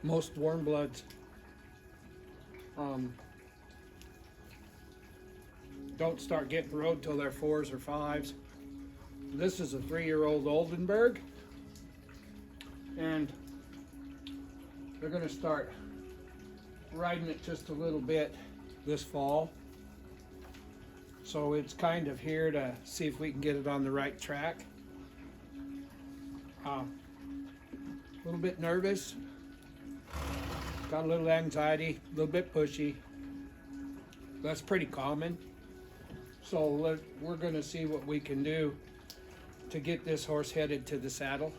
most warm bloods don't start getting rode till they're 4s or 5s. This is a 3-year-old Oldenburg, and they're going to start riding it just a little bit this fall. So it's kind of here to see if we can get it on the right track. A little bit nervous, got a little anxiety, a little bit pushy. That's pretty common. So we're going to see what we can do to get this horse headed to the saddle.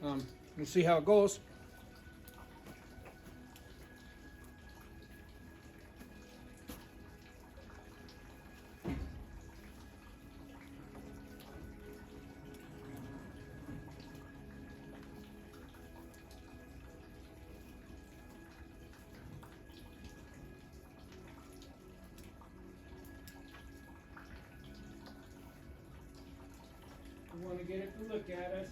We'll see how it goes. We want to get it to look at us.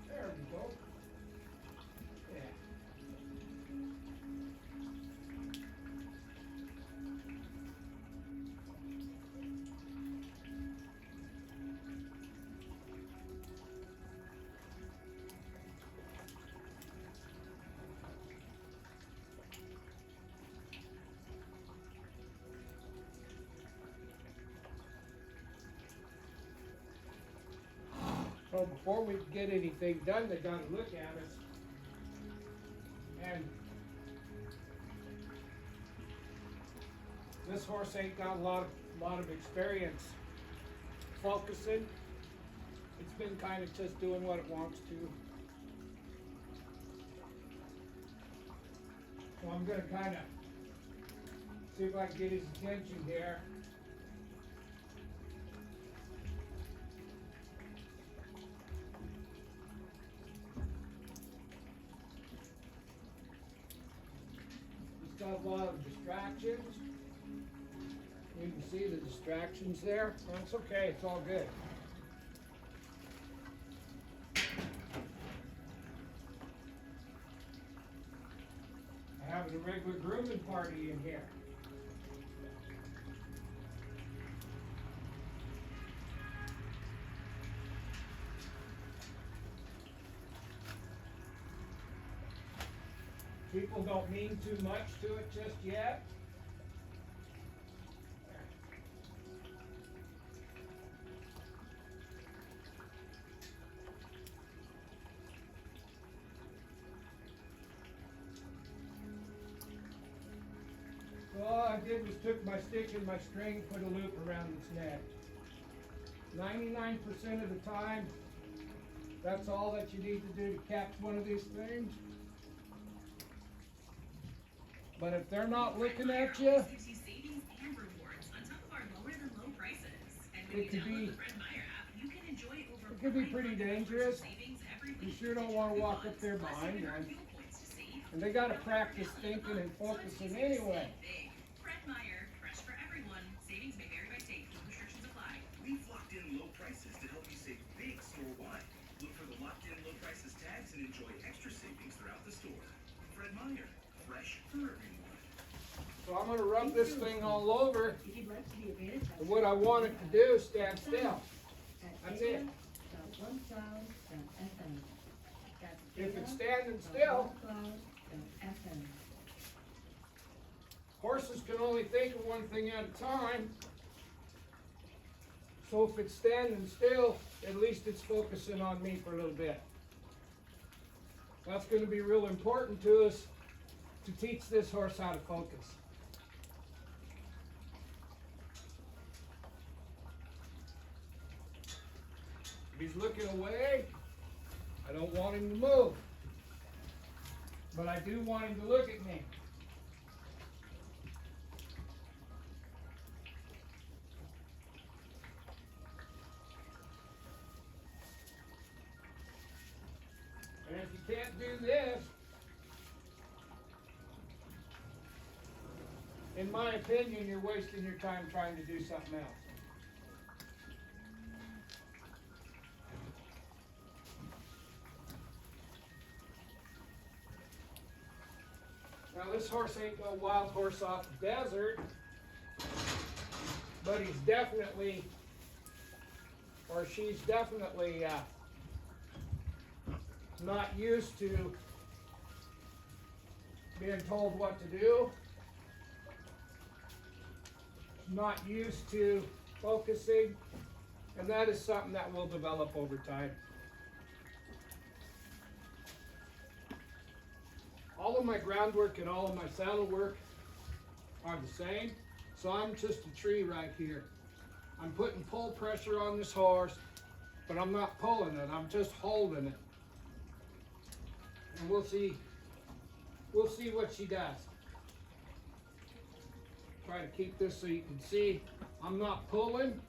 There we go. Yeah. So before we get anything done, they got to look at us. And this horse ain't got a lot of experience focusing. It's been kind of just doing what it wants to. So I'm going to kind of see if I can get his attention here. He's got a lot of distractions. You can see the distractions there. That's okay, it's all good. Having a regular grooming party in here. People don't mean too much to it just yet. All I did was took my stick and my string, put a loop around its neck. 99% of the time, that's all that you need to do to catch one of these things. But if they're not looking at you, it could be pretty dangerous. You sure don't want to walk up there behind them. And they got to practice thinking and focusing anyway. We've locked in low prices to help you save big store-wide. Look for the locked-in low prices tags and enjoy extra savings throughout the store. Fred Meyer, fresh for everyone. So I'm going to rub this thing all over. And what I want it to do is stand still. That's it. If it's standing still, horses can only think of one thing at a time. So if it's standing still, at least it's focusing on me for a little bit. That's going to be real important to us to teach this horse how to focus. If he's looking away, I don't want him to move. But I do want him to look at me. can't do this. In my opinion, you're wasting your time trying to do something else. Now this horse ain't no wild horse off the desert, but he's definitely, or she's definitely not used to being told what to do, not used to focusing, and that is something that will develop over time. All of my groundwork and all of my saddle work are the same, so I'm just a tree right here. I'm putting pull pressure on this horse, but I'm not pulling it, I'm just holding it. And we'll see what she does. Try to keep this so you can see I'm not pulling.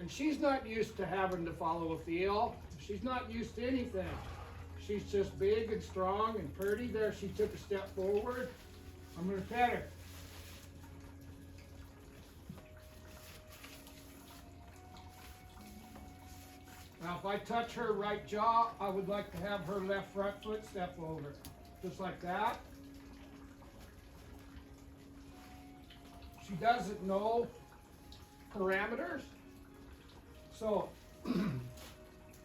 And she's not used to having to follow a feel. She's not used to anything. She's just big and strong and pretty. There, she took a step forward. I'm going to pet her. Now, if I touch her right jaw, I would like to have her left front foot step over. Just like that. She doesn't know parameters. So,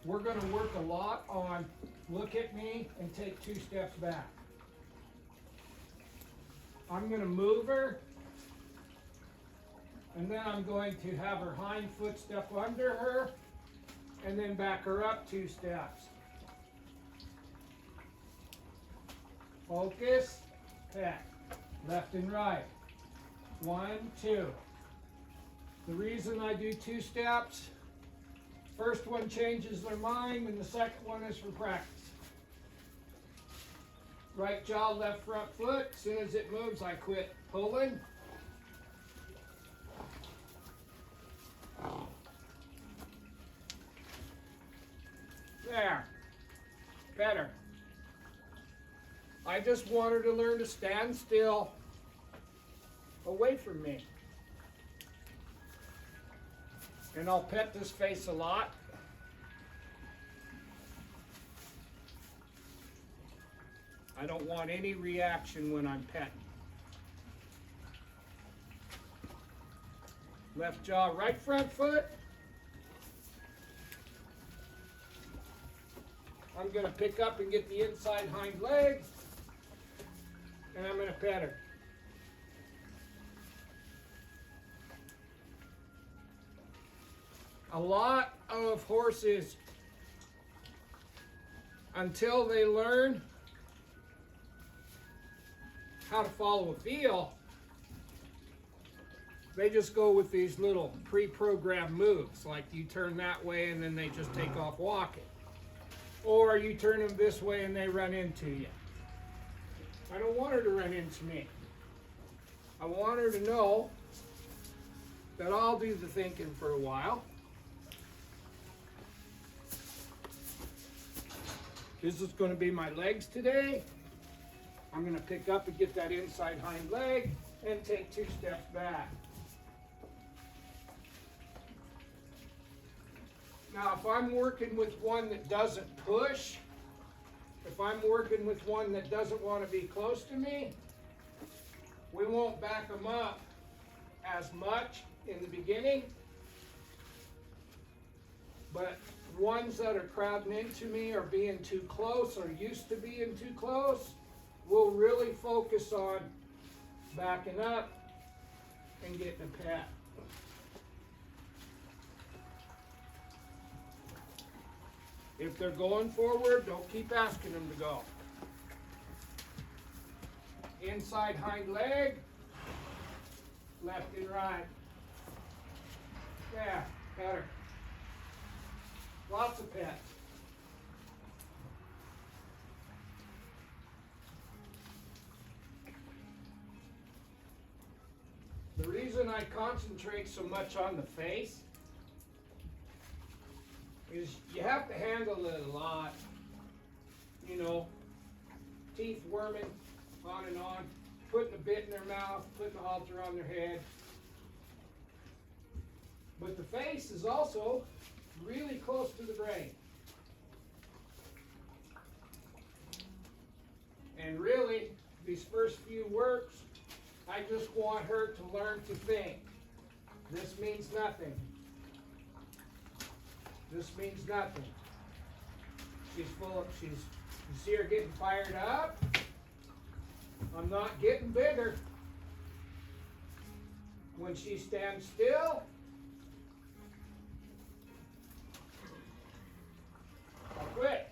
we're going to work a lot on look at me and take 2 steps back. I'm going to move her, and then I'm going to have her hind foot step under her, and then back her up 2 steps. Focus, pet, left and right. 1, 2. The reason I do 2 steps, first one changes their mind, and the second one is for practice. Right jaw, left front foot. As soon as it moves, I quit pulling. There. Better. I just want her to learn to stand still away from me. And I'll pet this face a lot. I don't want any reaction when I'm petting. Left jaw, right front foot. I'm going to pick up and get the inside hind leg, and I'm going to pet her. A lot of horses, until they learn how to follow a feel, they just go with these little pre-programmed moves, like you turn that way and then they just take off walking. Or you turn them this way and they run into you. I don't want her to run into me. I want her to know that I'll do the thinking for a while. This is going to be my legs today. I'm going to pick up and get that inside hind leg and take 2 steps back. Now, if I'm working with one that doesn't push, if I'm working with one that doesn't want to be close to me, we won't back them up as much in the beginning. But ones that are crowding into me or being too close or used to being too close, we'll really focus on backing up and getting a pet. If they're going forward, don't keep asking them to go. Inside hind leg, left and right. Yeah, better. Lots of pets. The reason I concentrate so much on the face is you have to handle it a lot. you know, teeth worming, on and on, putting a bit in their mouth, putting a halter on their head. But the face is also really close to the brain. And really, these first few works, I just want her to learn to think. This means nothing. This means nothing. She's you see her getting fired up? I'm not getting bigger. When she stands still, I'll quit.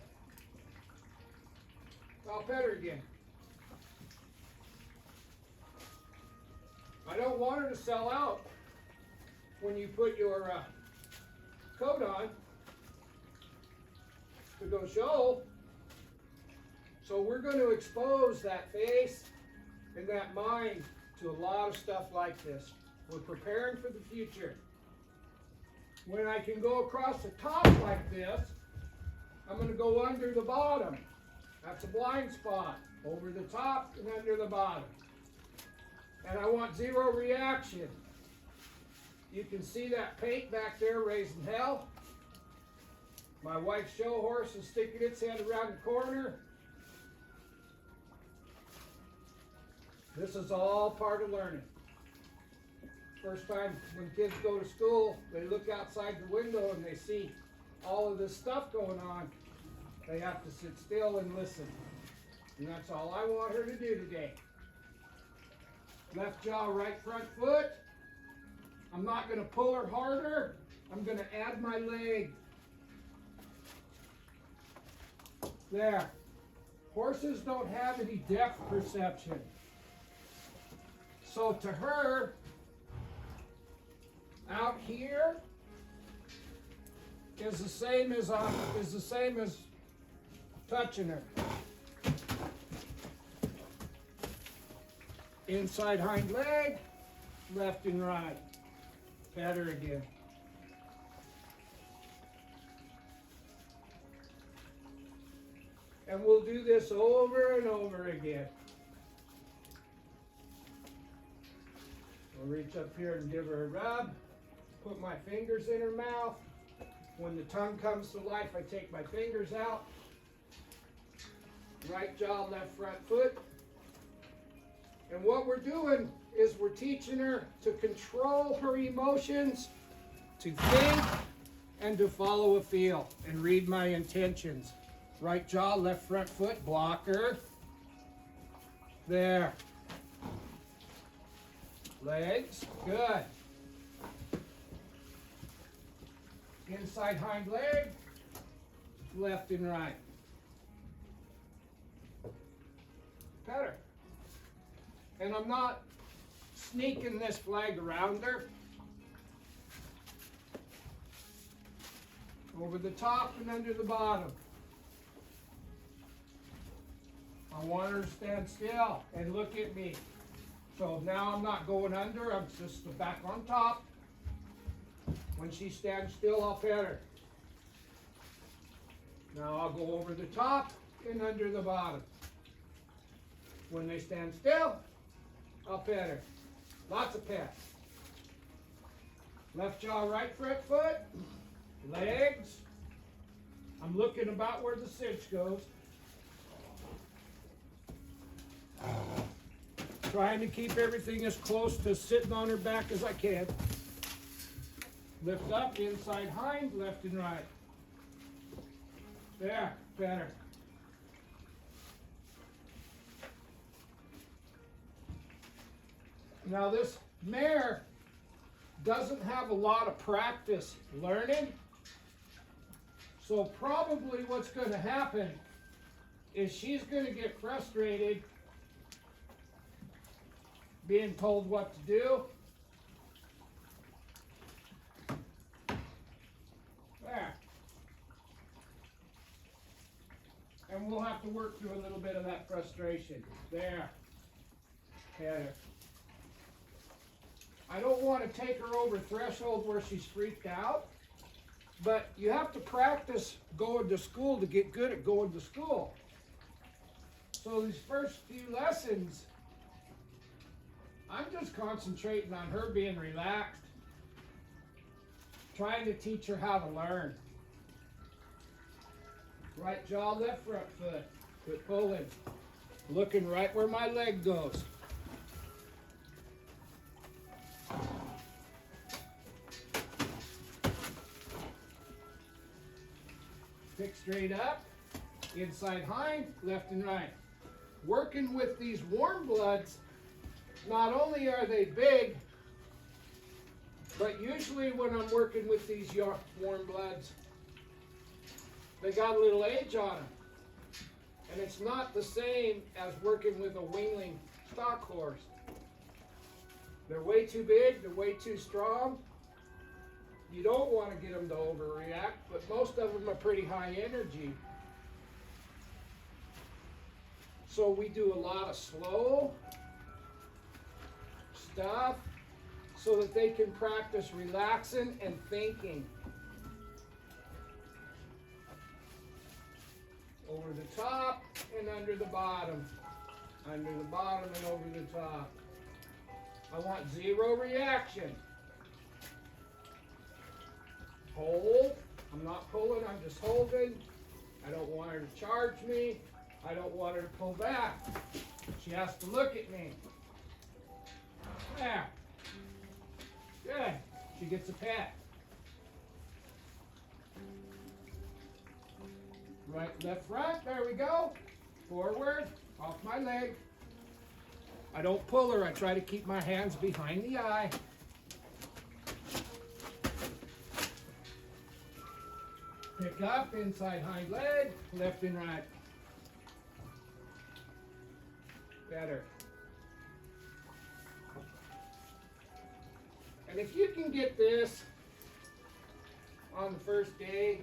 I'll pet her again. I don't want her to sell out when you put your coat on to go show. So we're going to expose that face and that mind to a lot of stuff like this. We're preparing for the future. When I can go across the top like this, I'm going to go under the bottom. That's a blind spot. Over the top and under the bottom. And I want zero reaction. You can see that paint back there raising hell. My wife's show horse is sticking its head around the corner. This is all part of learning. First time when kids go to school, they look outside the window and they see all of this stuff going on. They have to sit still and listen. And that's all I want her to do today. Left jaw, right front foot. I'm not going to pull her harder. I'm going to add my leg. There. Horses don't have any depth perception. So to her, out here is the same as touching her. Inside hind leg, left and right. Pat her again. And we'll do this over and over again. I'll reach up here and give her a rub. Put my fingers in her mouth. When the tongue comes to life, I take my fingers out. Right jaw, left front foot. And what we're doing is we're teaching her to control her emotions, to think, and to follow a feel, and read my intentions. Right jaw, left front foot, blocker. There. Legs, good. Inside hind leg, left and right. Pet her. And I'm not sneaking this flag around her. Over the top and under the bottom. I want her to stand still and look at me. So now I'm not going under, I'm just back on top. When she stands still, I'll pet her. Now I'll go over the top and under the bottom. When they stand still, I'll pet her. Lots of pets. Left jaw, right front foot. Legs. I'm looking about where the cinch goes. Trying to keep everything as close to sitting on her back as I can. Lift up, inside hind, left and right. There, better. Now this mare doesn't have a lot of practice learning. So probably what's going to happen is she's going to get frustrated being told what to do. There. And we'll have to work through a little bit of that frustration. There. Better. I don't want to take her over threshold where she's freaked out, but you have to practice going to school to get good at going to school. So these first few lessons, I'm just concentrating on her being relaxed, trying to teach her how to learn. Right jaw, left front foot. Quit pulling. Looking right where my leg goes. Pick straight up. Inside hind, left and right. Working with these warm bloods, not only are they big, but usually when I'm working with these warm bloods, they got a little age on them. And it's not the same as working with a weanling stock horse. They're way too big, they're way too strong. You don't want to get them to overreact, but most of them are pretty high energy. So we do a lot of slow stuff so that they can practice relaxing and thinking. Over the top and under the bottom. Under the bottom and over the top. I want zero reaction. Hold. I'm not pulling, I'm just holding. I don't want her to charge me. I don't want her to pull back. She has to look at me. There. Good. She gets a pat. Right, left, front. There we go. Forward. Off my leg. I don't pull her. I try to keep my hands behind the eye. Pick up, inside hind leg, left and right. Better. And if you can get this on the first day,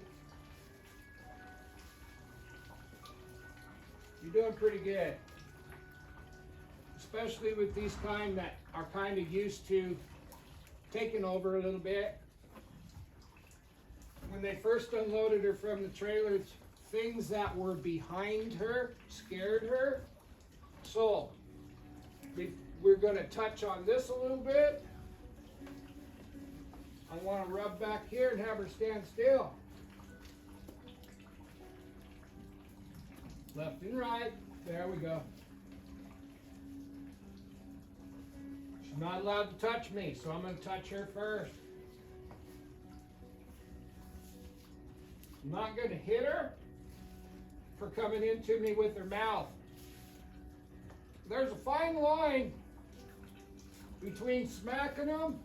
you're doing pretty good. Especially with these kind that are kind of used to taking over a little bit. When they first unloaded her from the trailer, things that were behind her scared her. So, we're going to touch on this a little bit. I want to rub back here and have her stand still. Left and right. There we go. She's not allowed to touch me, so I'm going to touch her first. I'm not going to hit her for coming into me with her mouth. There's a fine line between smacking them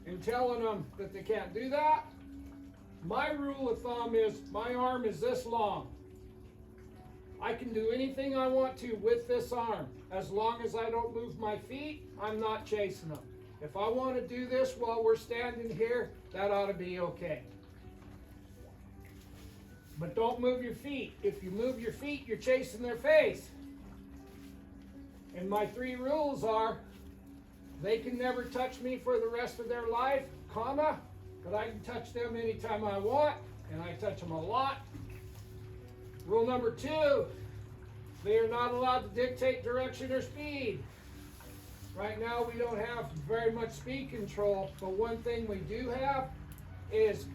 and telling them that they can't do that. My rule of thumb is my arm is this long. I can do anything I want to with this arm. As long as I don't move my feet, I'm not chasing them. If I want to do this while we're standing here, that ought to be okay. But don't move your feet. If you move your feet, you're chasing their face. And my 3 rules are, they can never touch me for the rest of their life, comma, but I can touch them anytime I want, and I touch them a lot. Rule number 2, they are not allowed to dictate direction or speed. Right now we don't have very much speed control, but one thing we do have is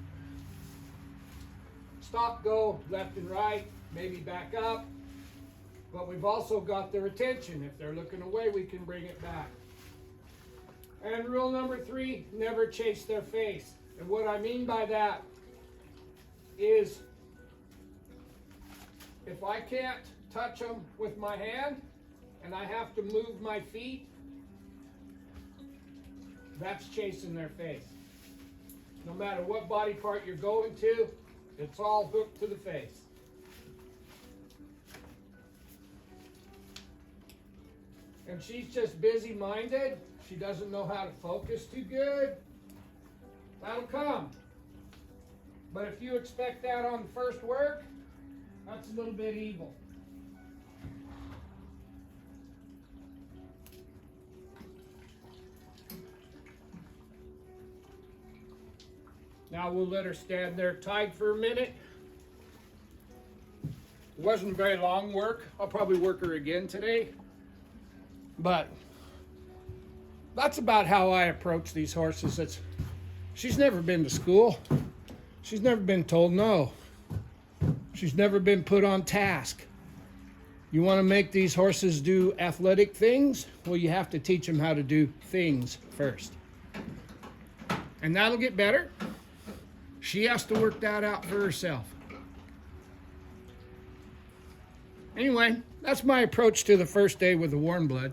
stop, go, left and right, maybe back up. But we've also got their attention. If they're looking away, we can bring it back. And rule number 3, never chase their face. And what I mean by that is if I can't touch them with my hand and I have to move my feet, that's chasing their face. No matter what body part you're going to, it's all hooked to the face. And she's just busy-minded. She doesn't know how to focus too good. That'll come. But if you expect that on the first work, that's a little bit evil. Now we'll let her stand there tied for a minute. It wasn't very long work. I'll probably work her again today. But that's about how I approach these horses. She's never been to school. She's never been told no. She's never been put on task. You want to make these horses do athletic things? Well, you have to teach them how to do things first. And that'll get better. She has to work that out for herself. Anyway, that's my approach to the first day with the warm blood.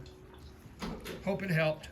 Hope it helped.